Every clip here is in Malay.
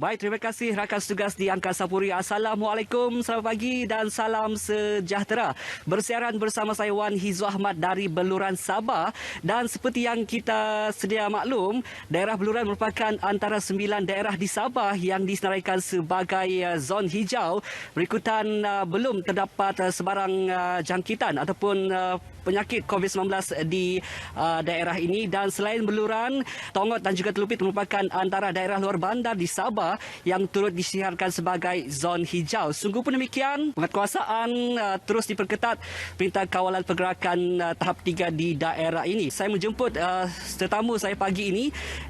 Baik, terima kasih rakan tugas di Angkasa Puri. Assalamualaikum, selamat pagi dan salam sejahtera. Bersiaran bersama saya Wan Hizu Ahmad dari Beluran Sabah. Dan seperti yang kita sedia maklum, daerah Beluran merupakan antara 9 daerah di Sabah yang disenaraikan sebagai zon hijau berikutan belum terdapat sebarang jangkitan ataupun penyakit COVID-19 di daerah ini. Dan selain Beluran, Tongot dan juga Telupit merupakan antara daerah luar bandar di Sabah yang turut disiarkan sebagai zon hijau. Sungguh pun demikian, penguatkuasaan terus diperketat Perintah Kawalan Pergerakan tahap 3 di daerah ini. Saya menjemput tetamu saya pagi ini,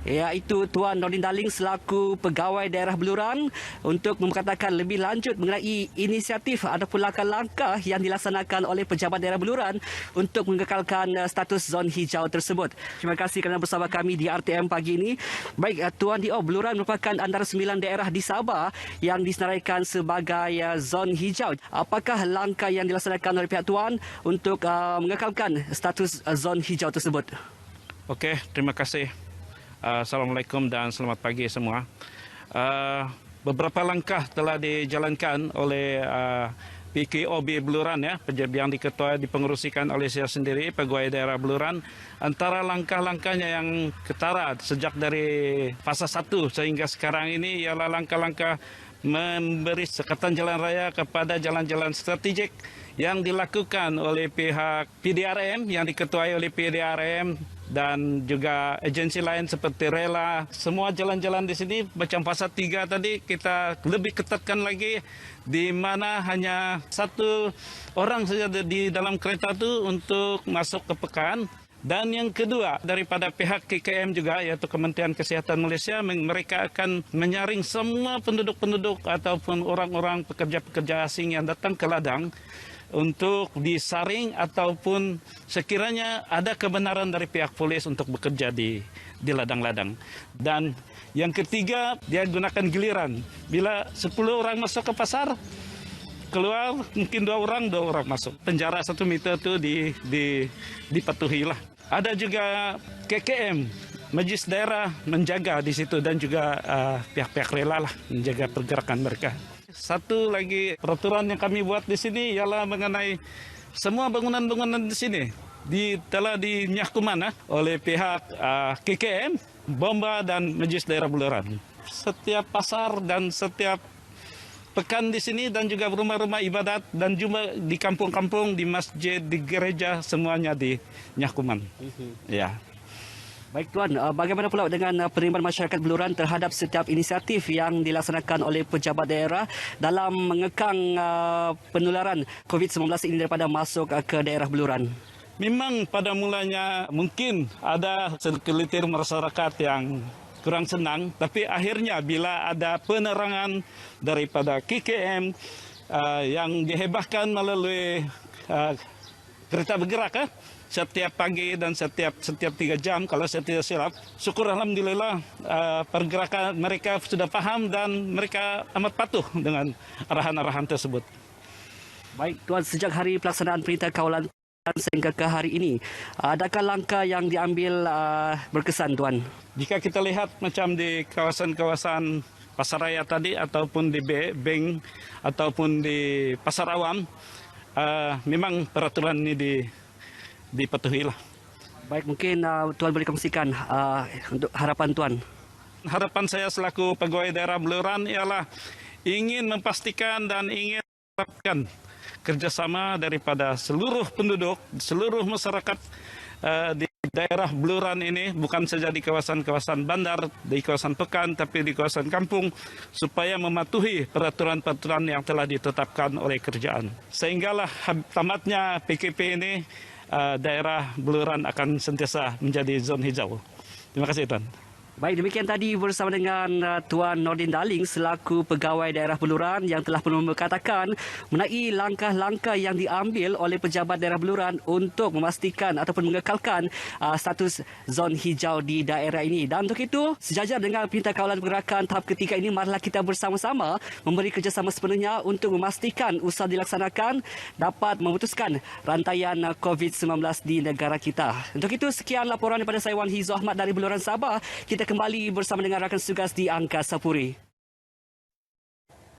iaitu Tuan Nordin Daling selaku Pegawai Daerah Beluran untuk mengatakan lebih lanjut mengenai inisiatif ataupun langkah-langkah yang dilaksanakan oleh Pejabat Daerah Beluran untuk mengekalkan status zon hijau tersebut. Terima kasih kerana bersama kami di RTM pagi ini. Baik, Tuan Dio, Beluran merupakan antara 9 daerah di Sabah yang disenaraikan sebagai zon hijau. Apakah langkah yang dilaksanakan oleh pihak Tuan untuk mengekalkan status zon hijau tersebut? Okey, terima kasih. Assalamualaikum dan selamat pagi semua. Beberapa langkah telah dijalankan oleh PKOB Beluran yang diketuai dipengerusikan oleh saya sendiri, Pegawai Daerah Beluran. Antara langkah-langkahnya yang ketara sejak dari fasa 1 sehingga sekarang ini ialah langkah-langkah memberi sekatan jalan raya kepada jalan-jalan strategik yang dilakukan oleh pihak PDRM, yang diketuai oleh PDRM dan juga agensi lain seperti Rela. Semua jalan-jalan di sini macam fasa 3 tadi kita lebih ketatkan lagi, di mana hanya 1 orang saja di dalam kereta itu untuk masuk ke pekan. Dan yang kedua, daripada pihak KKM juga, iaitu Kementerian Kesihatan Malaysia, mereka akan menyaring semua penduduk-penduduk ataupun orang-orang pekerja-pekerja asing yang datang ke ladang untuk disaring ataupun sekiranya ada kebenaran dari pihak polis untuk bekerja di ladang-ladang. Dan yang ketiga, dia gunakan giliran. Bila 10 orang masuk ke pasar, keluar mungkin 2 orang masuk. Penjara 1 meter itu dipatuhilah. Ada juga KKM, Majlis Daerah menjaga di situ, dan juga pihak-pihak rela lah menjaga pergerakan mereka. Satu lagi peraturan yang kami buat di sini ialah mengenai semua bangunan-bangunan di sini telah dinyahkuman oleh pihak KKM, Bomba dan Majlis Daerah Beluran. Setiap pasar dan setiap pekan di sini dan juga rumah-rumah ibadat dan juga di kampung-kampung, di masjid, di gereja, semuanya dinyahkuman. Ya. Baik Tuan, bagaimana pula dengan penerimaan masyarakat Beluran terhadap setiap inisiatif yang dilaksanakan oleh pejabat daerah dalam mengekang penularan COVID-19 ini daripada masuk ke daerah Beluran? Memang pada mulanya mungkin ada segelintir masyarakat yang kurang senang, tapi akhirnya bila ada penerangan daripada KKM yang dihebahkan melalui kereta bergerak setiap pagi dan setiap 3 jam kalau saya tidak silap, syukur alhamdulillah pergerakan mereka sudah paham dan mereka amat patuh dengan arahan-arahan tersebut. Baik Tuan, sejak hari pelaksanaan Perintah Kawalan sehingga ke hari ini, adakah langkah yang diambil berkesan Tuan? Jika kita lihat macam di kawasan-kawasan Pasaraya tadi ataupun di Beng ataupun di Pasar Awam, memang peraturan ini dipatuhilah. Baik, mungkin Tuan boleh kongsikan untuk harapan Tuan. Harapan saya selaku Pegawai Daerah Beluran ialah ingin memastikan dan ingin menerapkan kerjasama daripada seluruh penduduk, seluruh masyarakat di daerah Beluran ini, bukan saja di kawasan-kawasan bandar, di kawasan pekan, tapi di kawasan kampung, supaya mematuhi peraturan-peraturan yang telah ditetapkan oleh kerajaan. Sehinggalah tamatnya PKP ini, daerah Beluran akan sentiasa menjadi zon hijau. Terima kasih Tuan. Baik, demikian tadi bersama dengan Tuan Nordin Daling selaku Pegawai Daerah Beluran yang telah pun mengatakan mengenai langkah-langkah yang diambil oleh Pejabat Daerah Beluran untuk memastikan ataupun mengekalkan status zon hijau di daerah ini. Dan untuk itu, sejajar dengan Perintah Kawalan Pergerakan tahap ketiga ini, marilah kita bersama-sama memberi kerjasama sepenuhnya untuk memastikan usaha dilaksanakan dapat memutuskan rantaian COVID-19 di negara kita. Untuk itu, sekian laporan daripada saya Wan Hizu Ahmad dari Beluran Sabah. Kita kembali bersama dengan rakan tugas di Angkasa Puri.